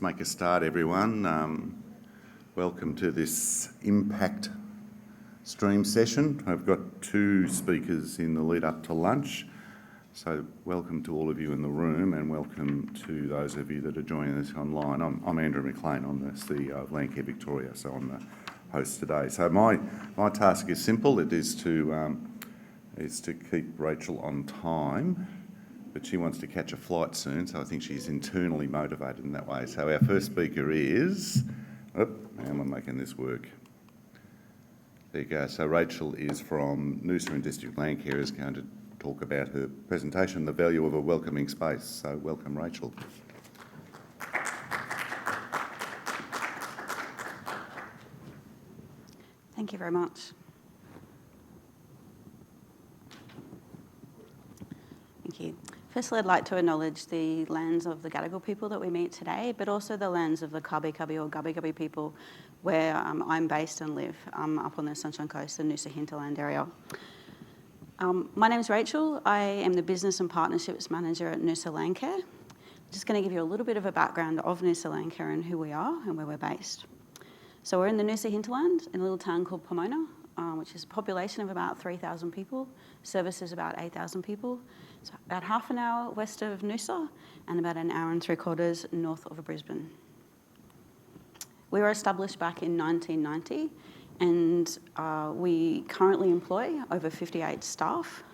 Make a start, everyone. Welcome to this impact stream session. I've got two speakers in the lead up to lunch. So welcome to all of you in the room and welcome to those of you that are joining us online. I'm Andrew McLean, I'm the CEO of Landcare Victoria, so I'm the host today. So my task is simple, it is to keep Rachel on time. But she wants to catch a flight soon, so I think she's internally motivated in that way. So our first speaker is... how am I making this work? There you go. So Rachel is from Noosa and District Landcare, is going to talk about her presentation, The Value of a Welcoming Space. So welcome, Rachel. Thank you very much. Thank you. Firstly, I'd like to acknowledge the lands of the Gadigal people that we meet today, but also the lands of the Kabi Kabi or Gubbi Gubbi people where I'm based and live up on the Sunshine Coast, the Noosa hinterland area. My name's Rachel. I am the Business and Partnerships Manager at Noosa Landcare. I'm just going to give you a little bit of a background of Noosa Landcare and who we are and where we're based. So we're in the Noosa hinterland in a little town called Pomona, which is a population of about 3,000 people, services about 8,000 people. So about half an hour west of Noosa and about an hour and 3/4 north of Brisbane. We were established back in 1990 and we currently employ over 58 staff,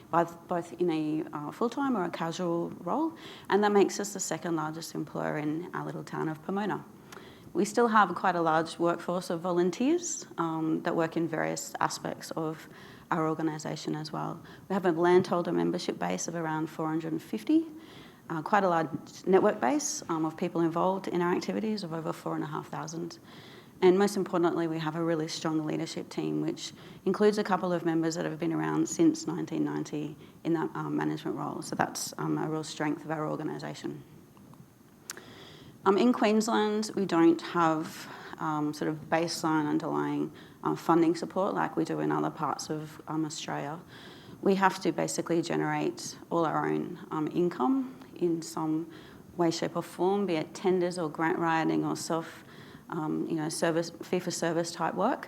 both in a full-time or a casual role, and that makes us the second largest employer in our little town of Pomona. We still have quite a large workforce of volunteers that work in various aspects of our organisation as well. We have a landholder membership base of around 450, quite a large network base of people involved in our activities of over 4,500. And most importantly, we have a really strong leadership team, which includes a couple of members that have been around since 1990 in that management role. So that's a real strength of our organisation. In Queensland, we don't have sort of baseline underlying funding support like we do in other parts of Australia. We have to basically generate all our own income in some way, shape or form, be it tenders or grant writing or service, fee-for-service type work.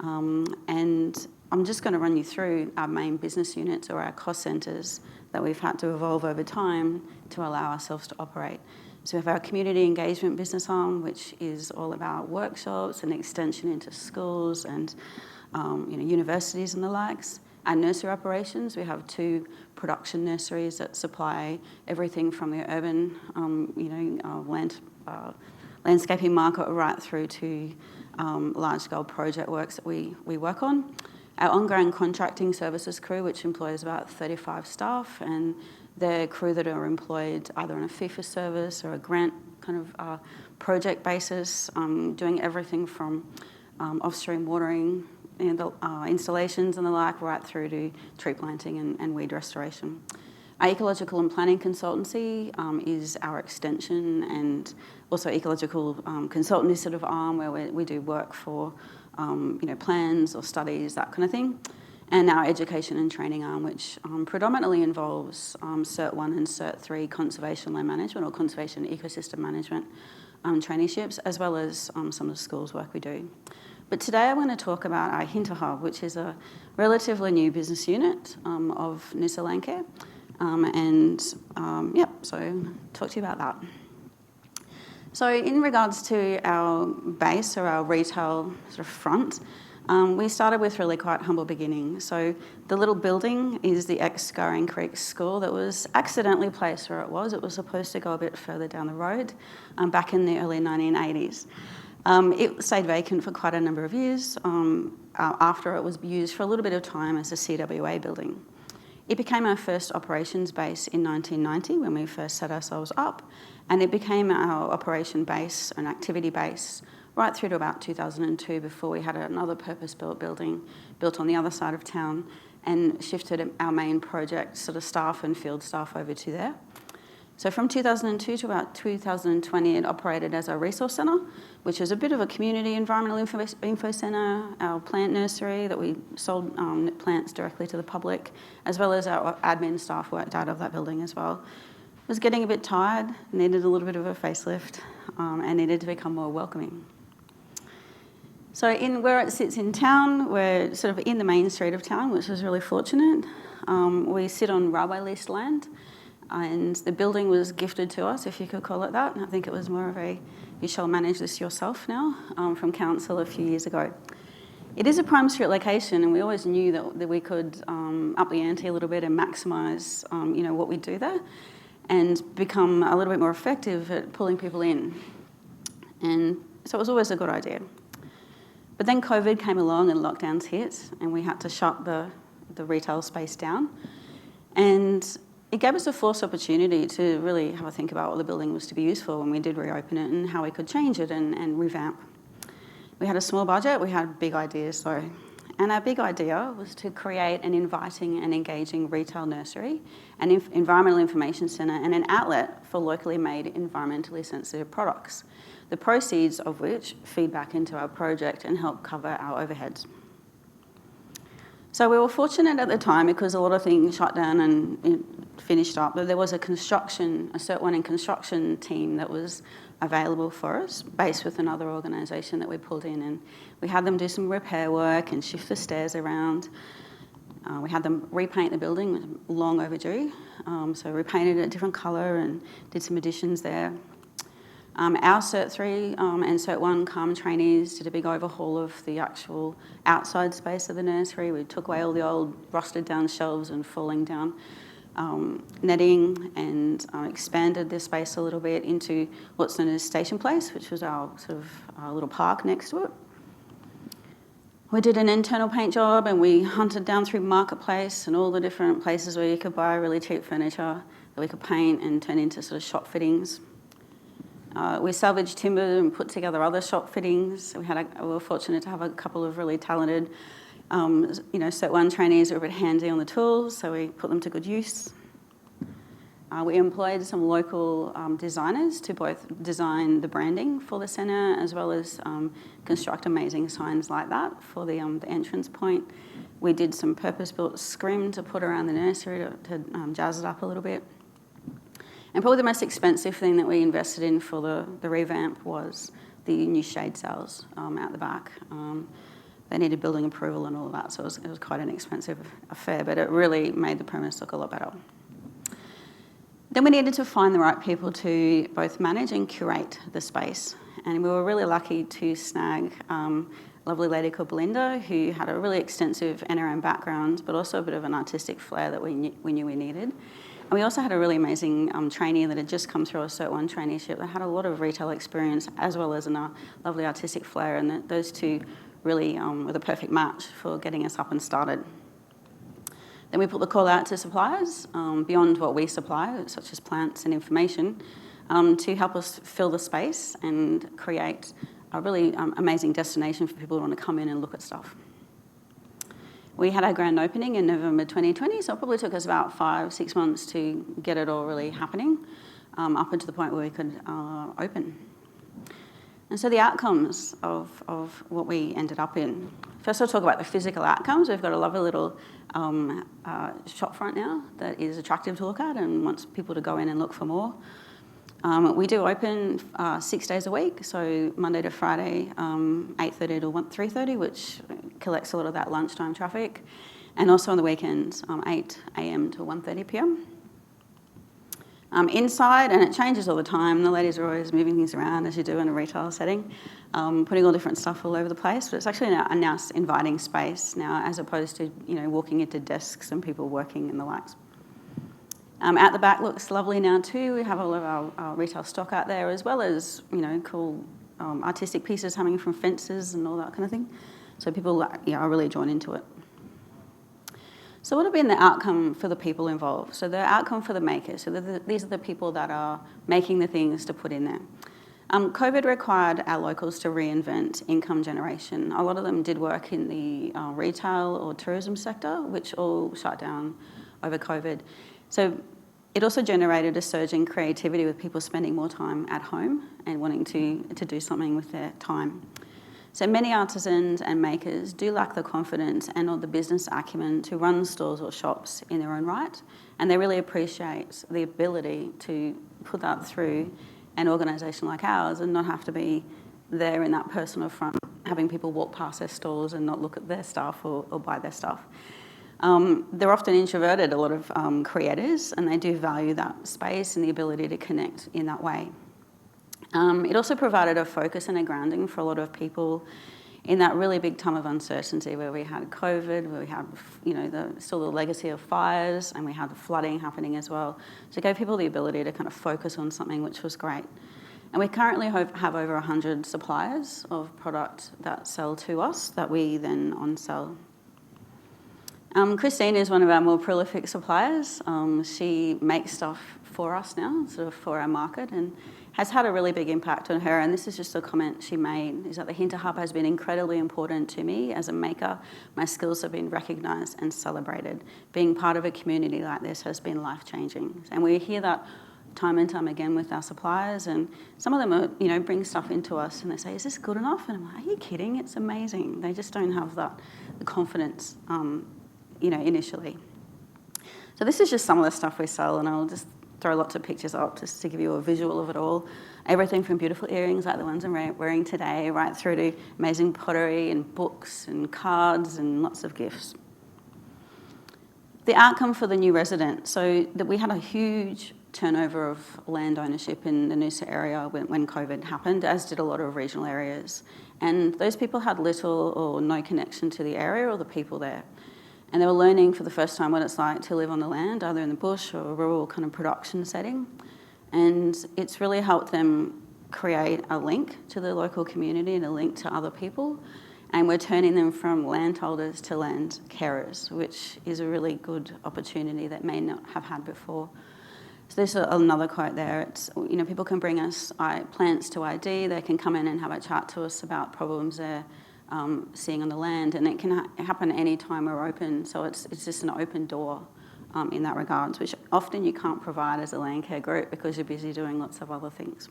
And I'm just going to run you through our main business units or our cost centres that we've had to evolve over time to allow ourselves to operate. So we have our community engagement business arm, which is all about workshops and extension into schools and universities and the likes. Our nursery operations, we have two production nurseries that supply everything from the urban, landscaping market right through to large-scale project works that we work on. Our ongoing contracting services crew, which employs about 35 staff, and they're crew that are employed either on a fee-for-service or a grant kind of project basis, doing everything from off-stream watering, installations and the like, right through to tree planting and weed restoration. Our ecological and planning consultancy is our extension, and also ecological consultancy sort of arm where we do work for plans or studies, that kind of thing. And our education and training arm, which predominantly involves Cert 1 and Cert 3 conservation land management or conservation ecosystem management traineeships, as well as some of the schools work we do. But today I'm going to talk about our Hinterhub, which is a relatively new business unit of Noosa Landcare. So talk to you about that. So in regards to our base or our retail sort of front, we started with really quite humble beginnings. So the little building is the ex-Scurrying Creek School that was accidentally placed where it was. It was supposed to go a bit further down the road back in the early 1980s. It stayed vacant for quite a number of years after it was used for a little bit of time as a CWA building. It became our first operations base in 1990 when we first set ourselves up, and it became our operation base and activity base right through to about 2002 before we had another purpose-built building built on the other side of town and shifted our main project sort of staff and field staff over to there. So from 2002 to about 2020, it operated as a resource centre, which is a bit of a community environmental info centre, our plant nursery that we sold plants directly to the public, as well as our admin staff worked out of that building as well. was getting a bit tired, needed a little bit of a facelift, and needed to become more welcoming. So where it sits in town, we're sort of in the main street of town, which was really fortunate. We sit on railway leased land, and the building was gifted to us, if you could call it that. I think it was more of a, you shall manage this yourself now, from council a few years ago. It is a prime street location, and we always knew that we could up the ante a little bit and maximise, what we do there, and become a little bit more effective at pulling people in. And so it was always a good idea. But then COVID came along and lockdowns hit, and we had to shut the retail space down. And it gave us a forced opportunity to really have a think about what the building was to be used for when we did reopen it, and how we could change it and revamp. We had a small budget, we had big ideas though. And our big idea was to create an inviting and engaging retail nursery, an environmental information centre, and an outlet for locally made environmentally sensitive products, the proceeds of which feed back into our project and help cover our overheads. So we were fortunate at the time, because a lot of things shut down and finished up, but there was a Cert 1 in construction team that was available for us, based with another organisation that we pulled in, and we had them do some repair work and shift the stairs around. We had them repaint the building, which was long overdue, so repainted it a different colour and did some additions there. Our Cert 3 and Cert 1 CALM trainees did a big overhaul of the actual outside space of the nursery. We took away all the old rusted down shelves and falling down netting, and expanded the space a little bit into what's known as Station Place, which was our sort of little park next to it. We did an internal paint job, and we hunted down through Marketplace and all the different places where you could buy really cheap furniture that we could paint and turn into sort of shop fittings. We salvaged timber and put together other shop fittings. We were fortunate to have a couple of really talented Cert 1 trainees who were a bit handy on the tools, so we put them to good use. We employed some local designers to both design the branding for the centre, as well as construct amazing signs like that for the entrance point. We did some purpose-built scrim to put around the nursery to jazz it up a little bit. And probably the most expensive thing that we invested in for the revamp was the new shade cells out the back. They needed building approval and all of that, so it was quite an expensive affair, but it really made the premise look a lot better. Then we needed to find the right people to both manage and curate the space, and we were really lucky to snag a lovely lady called Belinda, who had a really extensive NRM background, but also a bit of an artistic flair that we knew we needed. And we also had a really amazing trainee that had just come through a Cert 1 traineeship that had a lot of retail experience, as well as a lovely artistic flair, and those two really were the perfect match for getting us up and started. Then we put the call out to suppliers beyond what we supply, such as plants and information, to help us fill the space and create a really amazing destination for people who want to come in and look at stuff. We had our grand opening in November 2020, so it probably took us about 5-6 months to get it all really happening, up until the point where we could open. And so the outcomes of what we ended up in. First I'll talk about the physical outcomes. We've got a lovely little shop front now that is attractive to look at and wants people to go in and look for more. We do open 6 days a week, so Monday to Friday, 8:30 to 3:30, which collects a lot of that lunchtime traffic, and also on the weekends, 8 a.m. to 1:30 p.m. Inside, and it changes all the time, the ladies are always moving things around, as you do in a retail setting, putting all different stuff all over the place, but it's actually a nice inviting space now, as opposed to walking into desks and people working and the likes. Out the back looks lovely now too. We have all of our retail stock out there, as well as cool artistic pieces hanging from fences and all that kind of thing. So people are really drawn into it. So what have been the outcome for the people involved? So the outcome for the makers. So these are the people that are making the things to put in there. COVID required our locals to reinvent income generation. A lot of them did work in the retail or tourism sector, which all shut down over COVID. So it also generated a surge in creativity with people spending more time at home and wanting to do something with their time. So many artisans and makers do lack the confidence and or the business acumen to run stores or shops in their own right, and they really appreciate the ability to put that through an organisation like ours and not have to be there in that personal front, having people walk past their stores and not look at their stuff or buy their stuff. They're often introverted, a lot of creators, and they do value that space and the ability to connect in that way. It also provided a focus and a grounding for a lot of people in that really big time of uncertainty where we had COVID, where we had, still the legacy of fires, and we had the flooding happening as well. So it gave people the ability to kind of focus on something, which was great. And we currently have over 100 suppliers of product that sell to us that we then on-sell. Christine is one of our more prolific suppliers. She makes stuff for us now, sort of for our market, and has had a really big impact on her. And this is just a comment she made, is that the Hinterhub has been incredibly important to me as a maker. My skills have been recognised and celebrated. Being part of a community like this has been life-changing. And we hear that time and time again with our suppliers, and some of them are, bring stuff into us and they say, is this good enough? And I'm like, are you kidding? It's amazing. They just don't have the confidence, initially. So this is just some of the stuff we sell, and I'll just throw lots of pictures up just to give you a visual of it all. Everything from beautiful earrings like the ones I'm wearing today, right through to amazing pottery and books and cards and lots of gifts. The outcome for the new resident, so that we had a huge turnover of land ownership in the Noosa area when COVID happened, as did a lot of regional areas. And those people had little or no connection to the area or the people there. And they were learning for the first time what it's like to live on the land, either in the bush or a rural kind of production setting. And it's really helped them create a link to the local community and a link to other people. And we're turning them from landholders to land carers, which is a really good opportunity that may not have had before. So there's another quote there. It's, people can bring us plants to ID. They can come in and have a chat to us about problems they're seeing on the land, and it can happen any time we're open. So it's just an open door in that regards, which often you can't provide as a Landcare group because you're busy doing lots of other things.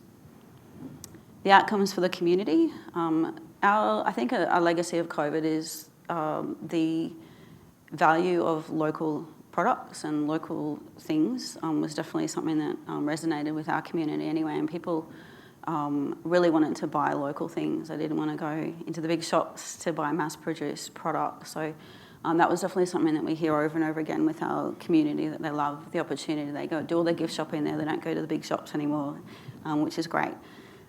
The outcomes for the community. I think a legacy of COVID is the value of local products and local things was definitely something that resonated with our community anyway, and people really wanted to buy local things. They didn't want to go into the big shops to buy mass-produced products. So that was definitely something that we hear over and over again with our community, that they love the opportunity. They go do all their gift shopping there. They don't go to the big shops anymore, which is great.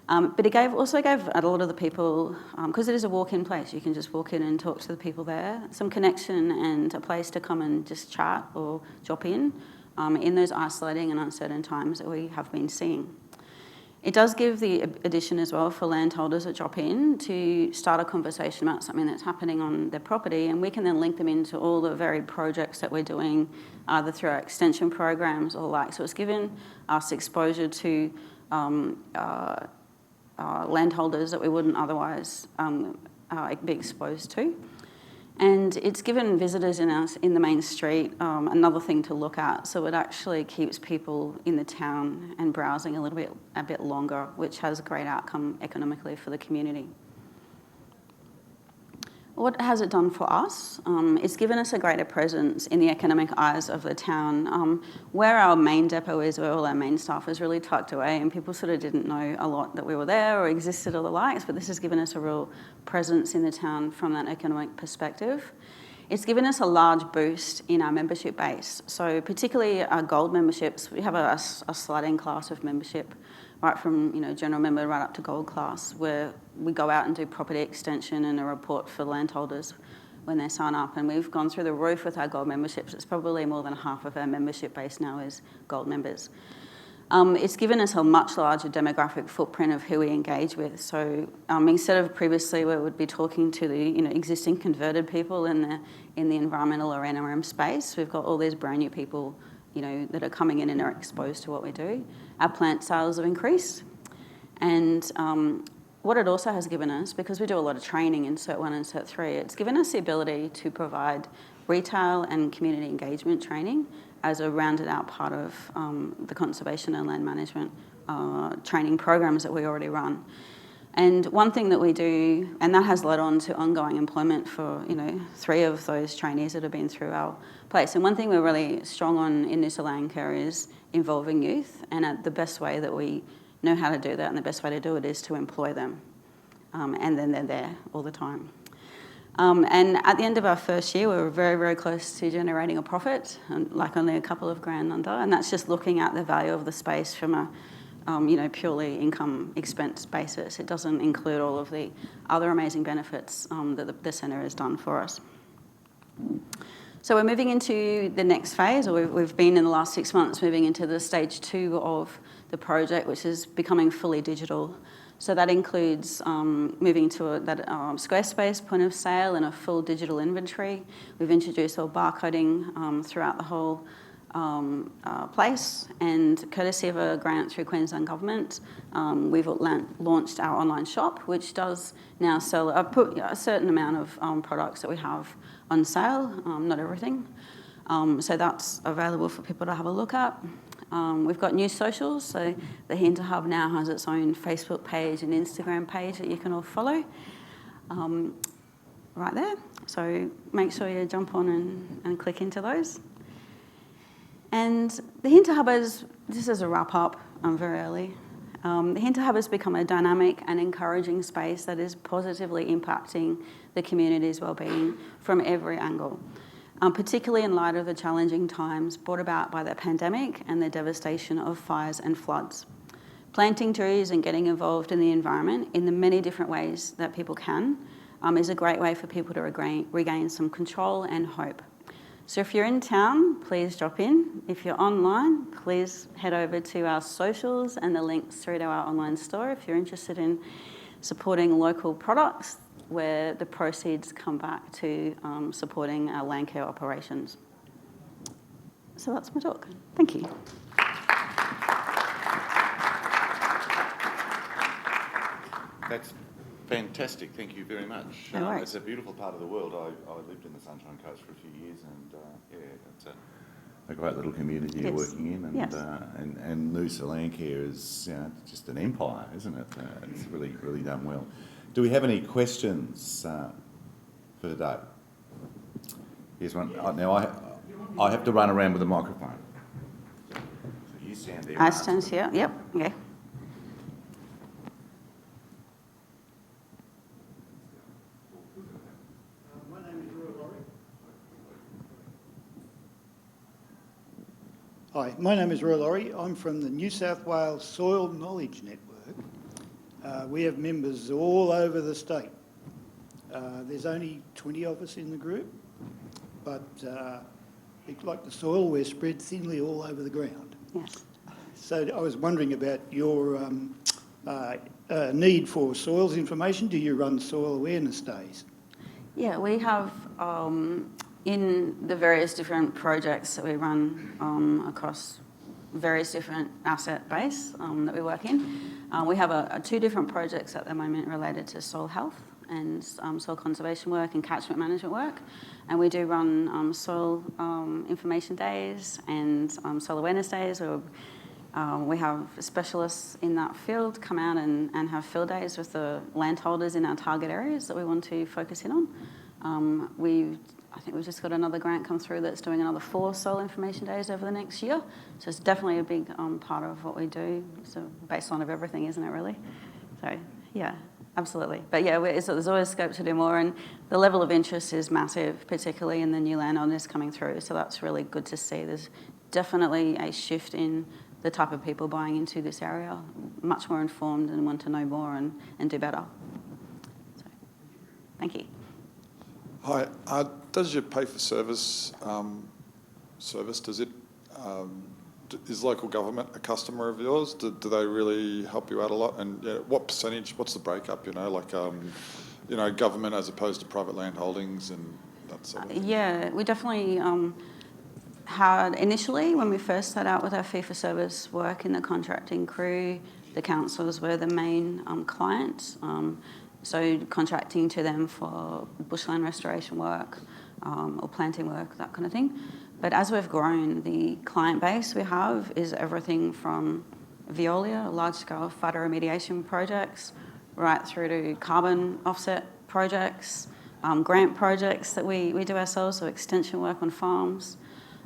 But it also gave a lot of the people, because it is a walk-in place, you can just walk in and talk to the people there, some connection and a place to come and just chat or drop in those isolating and uncertain times that we have been seeing. It does give the addition as well for landholders that drop in to start a conversation about something that's happening on their property, and we can then link them into all the varied projects that we're doing, either through our extension programs or like. So it's given us exposure to landholders that we wouldn't otherwise be exposed to. And it's given visitors in the main street another thing to look at. So it actually keeps people in the town and browsing a bit longer, which has a great outcome economically for the community. What has it done for us? It's given us a greater presence in the economic eyes of the town. Where our main depot is, where all our main staff is really tucked away, and people sort of didn't know a lot that we were there or existed or the likes, but this has given us a real presence in the town from that economic perspective. It's given us a large boost in our membership base. So particularly our gold memberships, we have a sliding class of membership, right from general member right up to gold class, where we go out and do property extension and a report for landholders when they sign up. And we've gone through the roof with our gold memberships. It's probably more than half of our membership base now is gold members. It's given us a much larger demographic footprint of who we engage with. So instead of previously where we'd be talking to the existing converted people in the environmental or NRM space, we've got all these brand new people that are coming in and are exposed to what we do. Our plant sales have increased. And what it also has given us, because we do a lot of training in Cert 1 and Cert 3, it's given us the ability to provide retail and community engagement training as a rounded out part of the conservation and land management training programs that we already run. And one thing that we do, and that has led on to ongoing employment for 3 of those trainees that have been through our place. And one thing we're really strong on in Noosa Landcare is involving youth, and the best way that we know how to do that and the best way to do it is to employ them. And then they're there all the time. And at the end of our first year, we were very, very close to generating a profit, like only a couple of grand under, and that's just looking at the value of the space from a purely income expense basis. It doesn't include all of the other amazing benefits that the centre has done for us. So we're moving into the next phase, or we've been in the last 6 months moving into the stage 2 of the project, which is becoming fully digital. So that includes moving to that Squarespace point of sale and a full digital inventory. We've introduced all barcoding throughout the whole place, and courtesy of a grant through Queensland Government, we've launched our online shop, which does now sell a certain amount of products that we have on sale, not everything. So that's available for people to have a look at. We've got new socials, so the Hinterhub now has its own Facebook page and Instagram page that you can all follow right there. So make sure you jump on and click into those. And the Hinterhub is, just as a wrap up, very early, the Hinterhub has become a dynamic and encouraging space that is positively impacting the community's wellbeing from every angle, particularly in light of the challenging times brought about by the pandemic and the devastation of fires and floods. Planting trees and getting involved in the environment in the many different ways that people can is a great way for people to regain some control and hope. So if you're in town, please drop in. If you're online, please head over to our socials and the links through to our online store if you're interested in supporting local products, where the proceeds come back to supporting our Landcare operations. So that's my talk. Thank you. That's fantastic. Thank you very much. No worries. It's a beautiful part of the world. I lived in the Sunshine Coast for a few years, and it's a great little community you're working in. And, yes. And Noosa Landcare is just an empire, isn't it? It's really, really done well. Do we have any questions for today? Here's one. Now, I have to run around with a microphone. So you stand there. I stand here. Yep. Okay. Hi, my name is Roy Laurie. I'm from the New South Wales Soil Knowledge Network. We have members all over the state. There's only 20 of us in the group, but like the soil, we're spread thinly all over the ground. Yes. So I was wondering about your need for soils information. Do you run soil awareness days? Yeah, we have in the various different projects that we run across various different asset base that we work in. We have 2 different projects at the moment related to soil health and soil conservation work and catchment management work. And we do run soil information days and soil awareness days, where we have specialists in that field come out and have field days with the landholders in our target areas that we want to focus in on. I think we've just got another grant come through that's doing another 4 soil information days over the next year. So it's definitely a big part of what we do. It's a baseline of everything, isn't it, really? So, yeah, absolutely. But yeah, there's always scope to do more, and the level of interest is massive, particularly in the new landowners coming through. So that's really good to see. There's definitely a shift in the type of people buying into this area, much more informed and want to know more and do better. So, thank you. Hi. Does your pay for service does it is local government a customer of yours? Do they really help you out a lot? And what percentage? What's the breakup? Government as opposed to private land holdings and that sort of thing. Yeah, we definitely had initially, when we first set out with our fee for service work in the contracting crew, the councils were the main clients. So contracting to them for bushland restoration work or planting work, that kind of thing. But as we've grown, the client base we have is everything from Veolia, large-scale fire remediation projects, right through to carbon offset projects, grant projects that we do ourselves, so extension work on farms,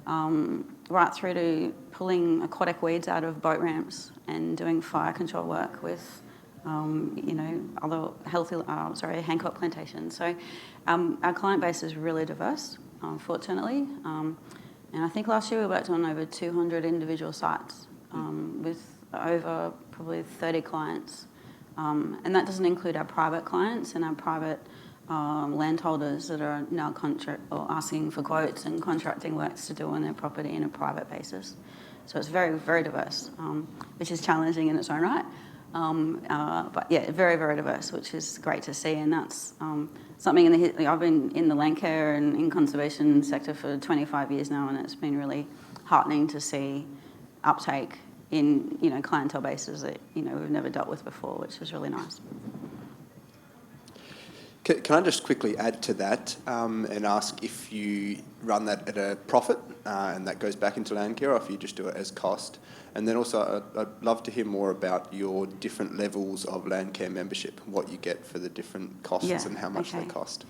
right through to pulling aquatic weeds out of boat ramps and doing fire control work with, other Hancock plantations. So our client base is really diverse, fortunately. And I think last year we worked on over 200 individual sites with over probably 30 clients. And that doesn't include our private clients and our private landholders that are now asking for quotes and contracting works to do on their property in a private basis. So it's very, very diverse, which is challenging in its own right. But yeah, very, very diverse, which is great to see. And that's something I've been in the Landcare and in conservation sector for 25 years now, and it's been really heartening to see uptake in, clientele bases that, we've never dealt with before, which is really nice. Can I just quickly add to that and ask if you run that at a profit and that goes back into Landcare, or if you just do it as cost? And then also, I'd love to hear more about your different levels of Landcare membership, what you get for the different costs and how much they cost.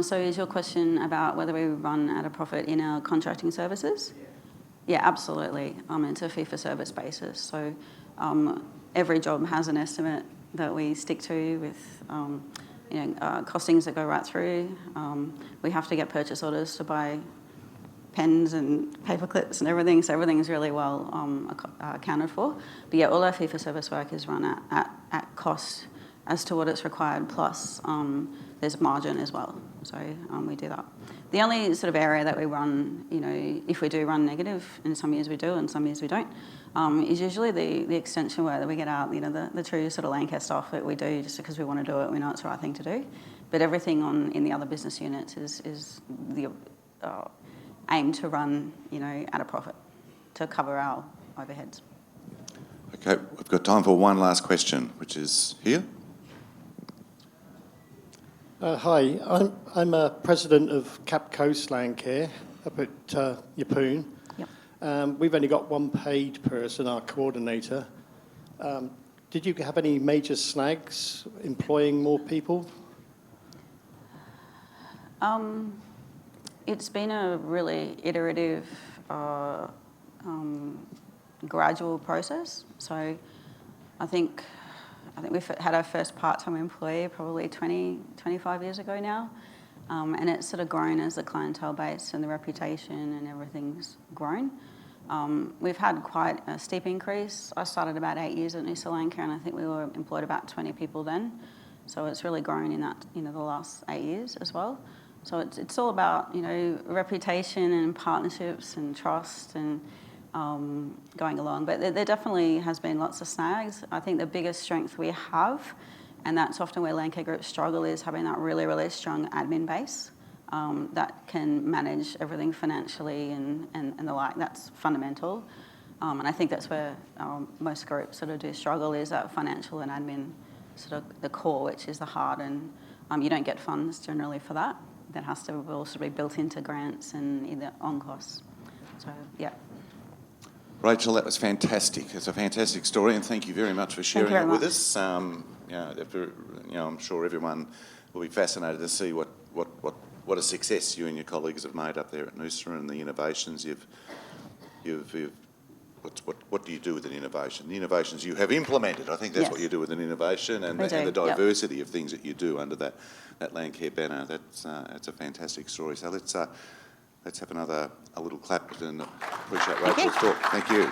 So is your question about whether we run at a profit in our contracting services? Yeah, absolutely. It's a fee-for-service basis. So every job has an estimate that we stick to with costings that go right through. We have to get purchase orders to buy pens and paper clips and everything, so everything is really well accounted for. But yeah, all our fee-for-service work is run at cost as to what it's required, plus there's margin as well. So we do that. The only sort of area that we run, if we do run negative, and some years we do and some years we don't, is usually the extension work that we get out, the true sort of Landcare stuff that we do just because we want to do it, we know it's the right thing to do. But everything in the other business units is the aim to run, at a profit to cover our overheads. Okay, we've got time for one last question, which is here. Hi, I'm a president of Cap Coast Landcare up at Yeppoon. Yep. We've only got one paid person, our coordinator. Did you have any major snags employing more people? It's been a really iterative, gradual process. So I think we've had our first part-time employee probably 25 years ago now. And it's sort of grown as the clientele base and the reputation and everything's grown. We've had quite a steep increase. I started about 8 years at Noosa Landcare, and I think we were employed about 20 people then. So it's really grown in that, the last 8 years as well. So it's all about, reputation and partnerships and trust and going along. But there definitely has been lots of snags. I think the biggest strength we have, and that's often where Landcare groups struggle, is having that really, really strong admin base that can manage everything financially and the like. That's fundamental. And I think that's where most groups sort of do struggle, is that financial and admin sort of the core, which is the hard, and you don't get funds generally for that. That has to also be built into grants and either on costs. So, yeah. Rachel, that was fantastic. It's a fantastic story, and thank you very much for sharing it with us. I'm sure everyone will be fascinated to see what a success you and your colleagues have made up there at Noosa, and the innovations what do you do with an innovation? The innovations you have implemented, I think that's what you do with an innovation, and the diversity of things that you do under that Landcare banner. That's a fantastic story. So let's have a little clap and appreciate Rachel's talk. Thank you.